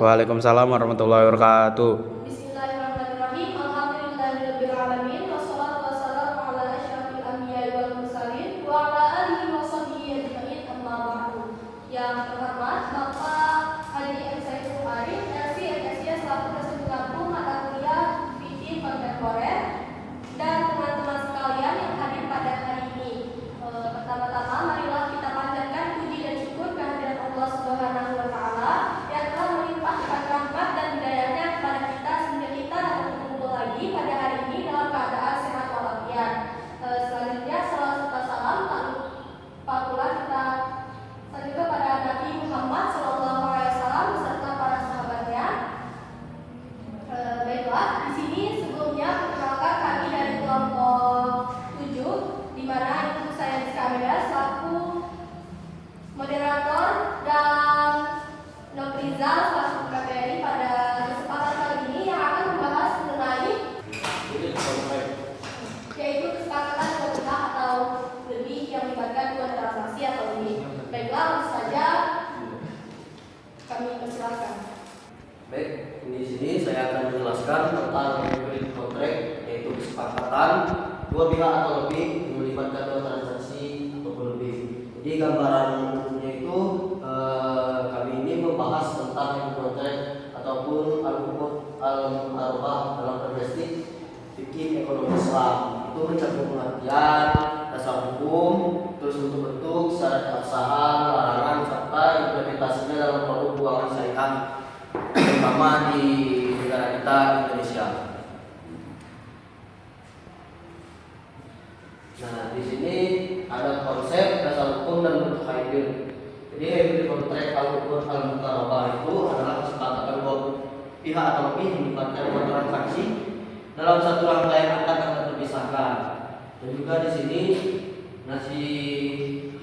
Waalaikumsalam warahmatullahi wabarakatuh. Bismillahirrahmanirrahim. Alhamdulillahirabbil alamin wassalatu wassalamu ala asyrafil anbiya'i wal mursalin wa ala alihi wa sahbihi ajmain amma ba'du. Yang terhormat Bapak Haji M. Saiful Arif, LC MSc selaku Presiden Lampung mata kuliah Fikih Kontemporer, dan teman-teman sekalian yang hadir pada hari ini. Pertama-tama marilah kita panjatkan puji dan syukur kehadirat Allah Subhanahu wa taala yang telah melimpahkan rahmat dan hidayahnya kepada kita sehingga kita dapat berkumpul lagi pada hari ini dalam keadaan sehat walafiat. Selanjutnya salawat serta salam tak lupa pula kita sampaikan kepada Nabi Muhammad SAW beserta para sahabatnya. Baiklah, di sini sebelumnya perkenalkan kami dari kelompok 7, di mana itu saya Rizka selaku moderator dan Noprizal selaku KPRI pada kesempatan kali ini yang akan membahas mengenai yaitu kesepakatan dua pihak atau lebih yang melibatkan dua transaksi atau lebih. Baiklah, langsung saja kami persilakan. Baik, di sini saya akan menjelaskan tentang credit contract, yaitu kesepakatan dua pihak atau lebih melibatkan dua transaksi ataupun lebih. Jadi gambaran umumnya itu kami ini membahas tentang contract ataupun al-uqud al-arbah dalam domestik fikih ekonomi Islam. Itu mencakup pengertian, dasar hukum, terus untuk bentuk, syarat keabsahan, larangan, serta implementasinya dalam produk keuangan syariah, terutama di negara kita Indonesia. Nah, di sini ada konsep, dasar hukum dan bentuk hybrid. Jadi hybrid kontrak al-uqud al-muqarrabah itu adalah kesepakatan dua pihak atau lebih melibatkan dua transaksi dalam satu rangkaian akad yang terpisahkan. Dan juga di sini Nasi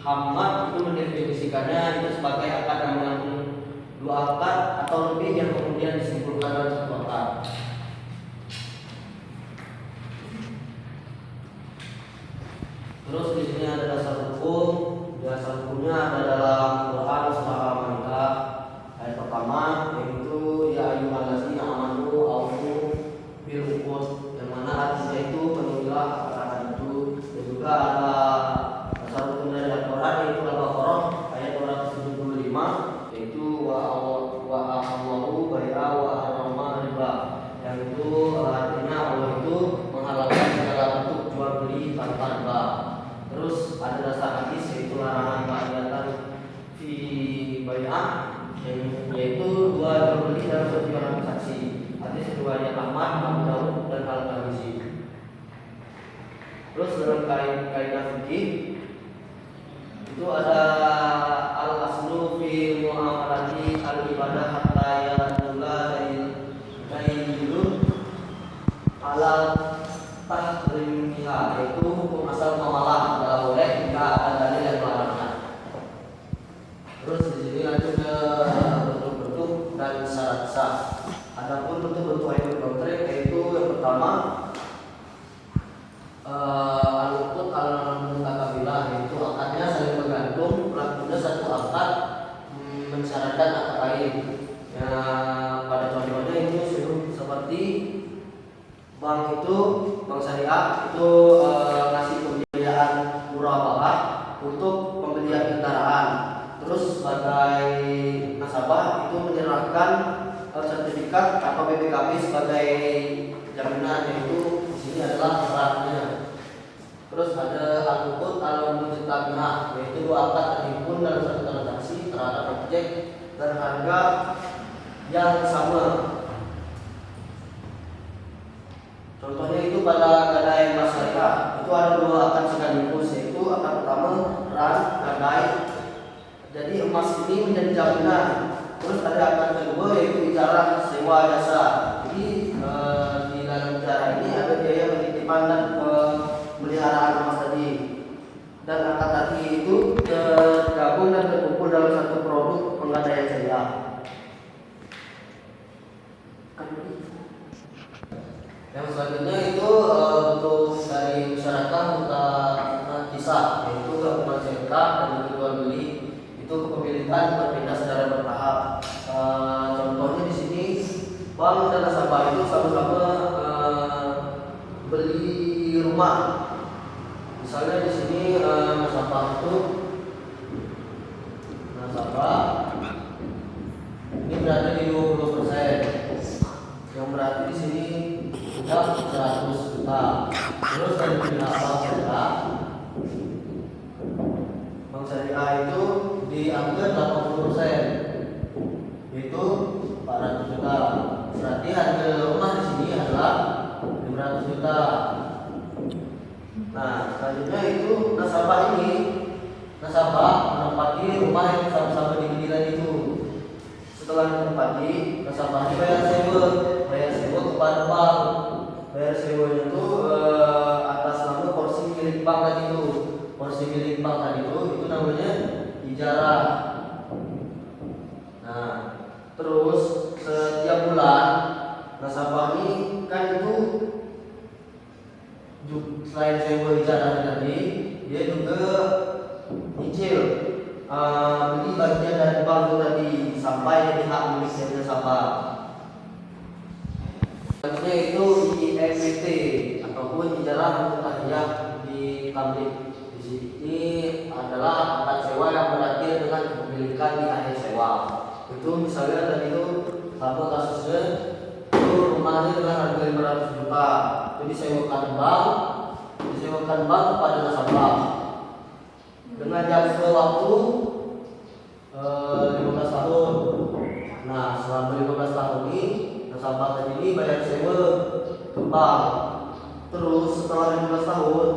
Hamad itu mendefinisikannya itu sebagai akad yang mengandung dua akad atau lebih yang kemudian disimpulkan dalam satu akad. Terus di sini ada dasar hukum. Dasar hukumnya ada dalam Quran surah Al-Maidah ayat pertama, yaitu ya ayyuhallazina amanu aufu bil uqud, yang mana artinya itu penuhilah akad itu. Dan juga ada dasar hukum dari Al-Quran yaitu Al-Baqarah ayat 275, yaitu wa Allahu bai'a wa harrama riba, yang itu artinya Allah itu menghalalkan segala bentuk jual beli tanpa riba. Terus ada dasar hadis yaitu larangan bai'atan fi bai'ah, yaitu dua jual beli dalam satu transaksi. Hadis riwayat Ahmad, Abu Dawud dan Al-Tirmizi. Terus dalam kaidah fikih itu ada al-aslu fi muamalati al-ibadah hatta yadula dailun ala tahrimiha, yaitu hukum asal muamalah adalah boleh jika ada dalil yang melarangnya. Terus di sini lanjut ke bentuk-bentuk dan syarat sah. Adapun bentuk-bentuk hybrid contract yaitu yang pertama al-uqud al-mutaqabilah, yaitu akadnya saling bergantung, pelakunya satu akad mensyaratkan akad lain. Ya, pada contohnya itu seperti bank syariah itu ngasih pembiayaan murabahah untuk pembelian kendaraan. Terus sebagai nasabah itu menyerahkan sertifikat atau BPKB sebagai jaminan, yaitu di sini adalah syaratnya. Terus ada al-uqud al-mujtama'ah, yaitu dua akad terhimpun dalam satu transaksi terhadap objek dan harga yang sama. Contohnya itu pada gadai emas syariah itu ada dua akad sekaligus, yaitu akad pertama ran gadai, jadi emas ini menjadi jaminan. Terus ada akad kedua yaitu ijarah sewa jasa. Jadi di dalam ijarah ini ada biaya penitipan dan pemeliharaan emas tadi. Dan akad tadi itu tergabung dan terkumpul dalam satu produk penggadaian syariah. Yang selanjutnya itu bentuk dari masyarakat mutakisah, yaitu gabungan sertifikat dan jual beli itu kepemilikan berbeda secara bertahap. Contohnya di rumah. Misalnya di sini nasabah itu ini berada di 20%, yang berarti di sini sudah 100 juta. Terus dari pihak Bank Syariah itu diambil 80%, yaitu 400 juta. Berarti harga rumah di sini adalah 500 juta. Nah, selanjutnya itu nasabah menempati rumah yang sama-sama dibilang itu. Setelah ditempati, nasabah bayar sewa kepada bank. Bayar sewanya itu atas nama porsi milik bank tadi itu. Porsi milik bank tadi itu namanya ijarah. Nah, terus setiap bulan nasabah ini kan itu selain sewa ijarah tadi, dia juga nyicil beli bagian dari bank itu tadi sampai jadi hak milik dari nasabah. Selanjutnya itu IMBT ataupun ijarah mutahiyah di tamlik. Di sini adalah akad sewa yang berakhir dengan kepemilikan di akhir sewa. Itu misalnya tadi itu sama kasusnya itu rumahnya dengan harga 500 juta, itu disewakan bank kepada nasabah dengan jangka waktu 15 tahun. Nah, selama 15 tahun ini nasabah tadi ini bayar sewa ke bank. Terus setelah 15 tahun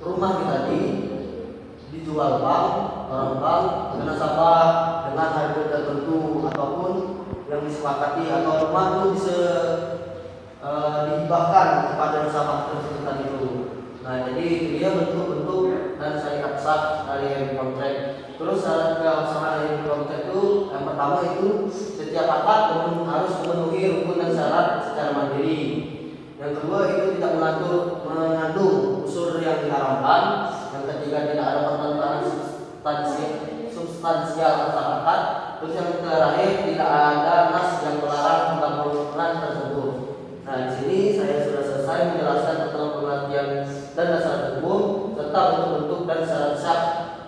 rumah kita tadi dijual orang bank ke nasabah dengan harga tertentu ataupun yang disepakati, atau rumah itu bisa dihibahkan kepada nasabah tersebut tadi itu. Nah, jadi dia bentuk-bentuk dan syariat sah dari heavy contract. Terus syarat keabsahan heavy contract itu yang pertama itu setiap akad harus memenuhi rukun dan syarat secara mandiri. Yang kedua itu tidak mengandung unsur yang diharamkan. Yang ketiga tidak ada pertentangan substansial antar akad. Terus yang terakhir tidak ada nas yang melarang pembangunan tersebut. Nah, di sini saya sudah selesai menjelaskan tentang pengertian dan dasar hukum serta bentuk-bentuk dan syarat sah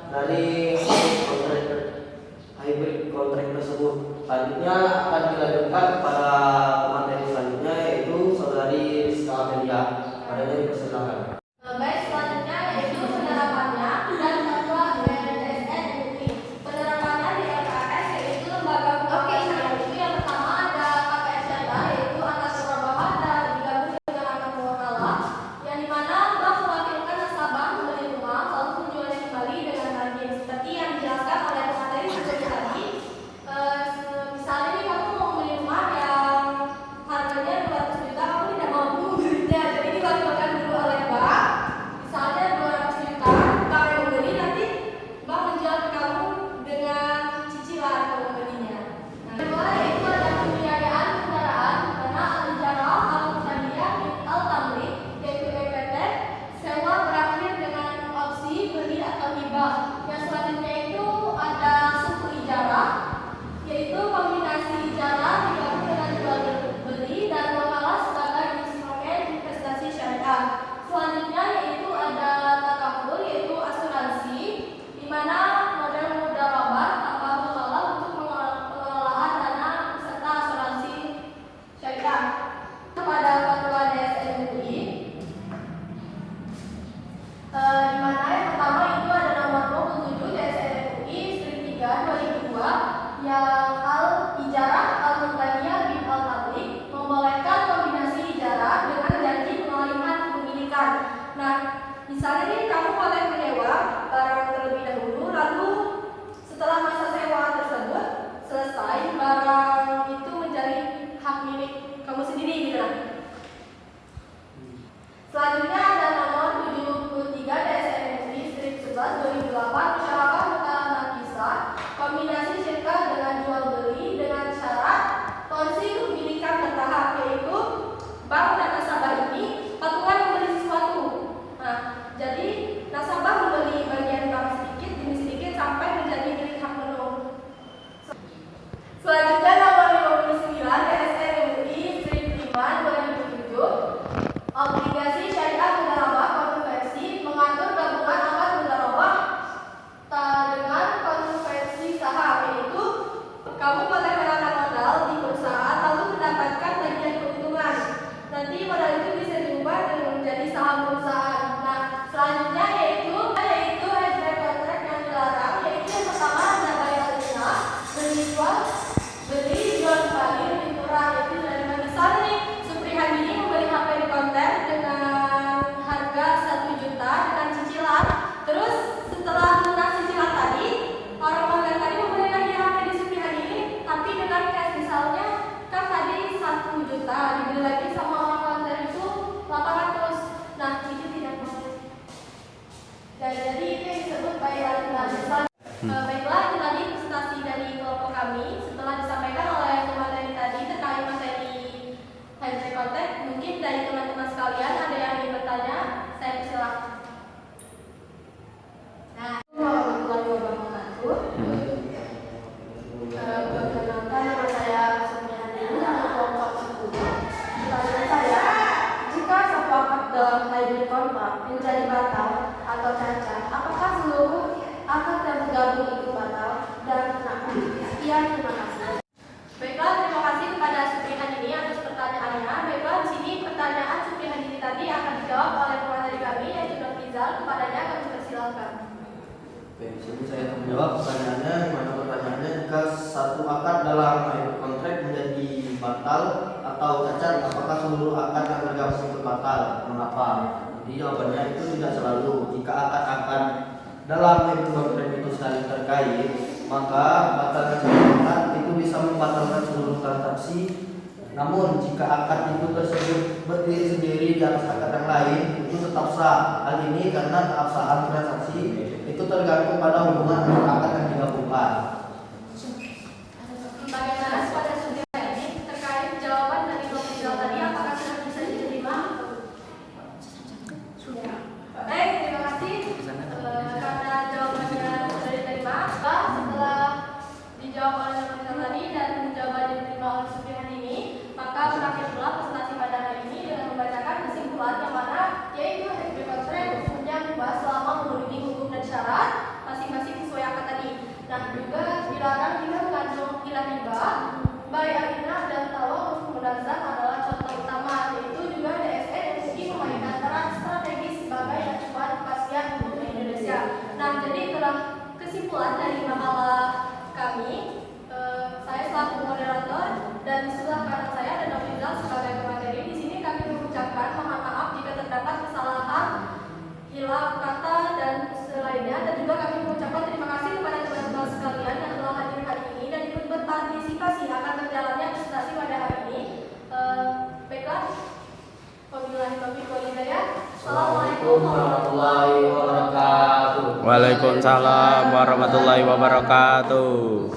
dari hybrid contract tersebut. Selanjutnya akan dilanjutkan pada materi selanjutnya, yaitu saudari Rizka Amelia. Padanya dipersilakan. Baik, selanjutnya yaitu penerapannya dan fatwa LKSN MUI. Penerapannya di LKS yaitu lembaga syariah itu yang pertama ada KPS Syariah, yaitu atas murabahat dan digabung dengan akad muamalah, yang dimana bank mewakilkan nasabah membeli rumah lalu menjualnya kembali dengan harga seperti yang dijelaskan oleh pemateri sebelumnya tadi. Misalnya nih kamu mau membeli rumah yang harganya 200 juta, kamu tidak mampu membelinya, jadi diwakilkan dulu oleh bank. Misalnya 200 juta, bank yang membeli, nanti bank menjual ke kamu dengan cicilan kamu membelinya. Nah, kedua yaitu ada pembiayaan kendaraan karena al-ijarah al-mutahiyah al-tamlik, yaitu EPT, sewa berakhir dengan opsi beli atau hibah. Yang selanjutnya itu ada suku ijarah, yaitu kombinasi ijarah digabung dengan jual beli dan muamalah sebagai instrumen investasi syariah. Selanjutnya yaitu ada takaful, yaitu asuransi, di mana model mudharabah tanpa muamalah untuk pengelolaan dana serta asuransi syariah. Pada fatwa DSN MUI, di mana yang pertama itu ada nomor 27 DSN MUI Strip 3 2002 yang al-ijarah al-mutahiyah bin al-tablik membolehkan kombinasi ijarah dengan janji pengalihan kepemilikan. Nah, misalnya nih kamu boleh menyewa barang terlebih dahulu, lalu setelah masa sewa tersebut selesai, barang itu menjadi hak milik kamu sendiri gitu. Selanjutnya ada nomor 73 DSN MUI Strip 11 2008 musyawarah mutanakisah, kombinasi syirkah dengan jual Sekian, terima kasih. Baiklah, terima kasih kepada Supri Handini atas pertanyaannya. Baiklah, di sini pertanyaan Supri Handini tadi akan dijawab oleh pemateri kami yaitu Dr. Rizal. Kepadanya kami persilakan. Oke, di sini saya akan menjawab pertanyaannya. Mana pertanyaannya, jika satu akad dalam kontrak menjadi batal atau cacat, apakah seluruh akad yang tergabung itu batal? Mengapa? Jadi jawabannya itu tidak selalu. Jika akad-akad dalam kontrak itu saling terkait, maka batalnya satu akad itu bisa membatalkan seluruh transaksi. Namun jika akad itu tersebut berdiri sendiri di atas akad yang lain, itu tetap sah. Hal ini karena keabsahan transaksi itu tergantung pada hubungan antar akad yang digabungkan. Bagaimana pada Supri ini terkait jawaban dari Dr. Rizal tadi, apakah sudah bisa diterima? Sudah. Baik, terima kasih. Karena jawabannya sudah diterima, setelah dijawab oleh Dr. Rizal tadi dan jawabannya diterima oleh Supri ini, maka berakhir pula presentasi pada hari ini dengan membacakan kesimpulan yang mana yaitu HSB Kontrak hukumnya membahas selama memenuhi hukum dan syarat masing-masing sesuai akad tadi. Nah, juga dilarang jika mengandung ilah riba, baik arina dan tawa untuk munazah adalah contoh utama, yaitu juga DSN yang mungkin memainkan peran strategis sebagai acuan kepastian hukum Indonesia. Nah, jadi telah kesimpulan dari makalah kami, saya selaku moderator dan sebelah kanan saya dan Dr. Rizal sebagai pemateri. Di sini kami mengucapkan mohon maaf jika terdapat kesalahan, hilaf kata dan selainnya, dan juga kami mengucapkan terima kasih kepada teman-teman sekalian yang telah hadir hari ini dan ikut berpartisipasi akan berjalannya presentasi pada hari ini. Baiklah, wabillahi taufiq wal hidayah. Assalamualaikum warahmatullahi wabarakatuh. Waalaikumsalam warahmatullahi wabarakatuh.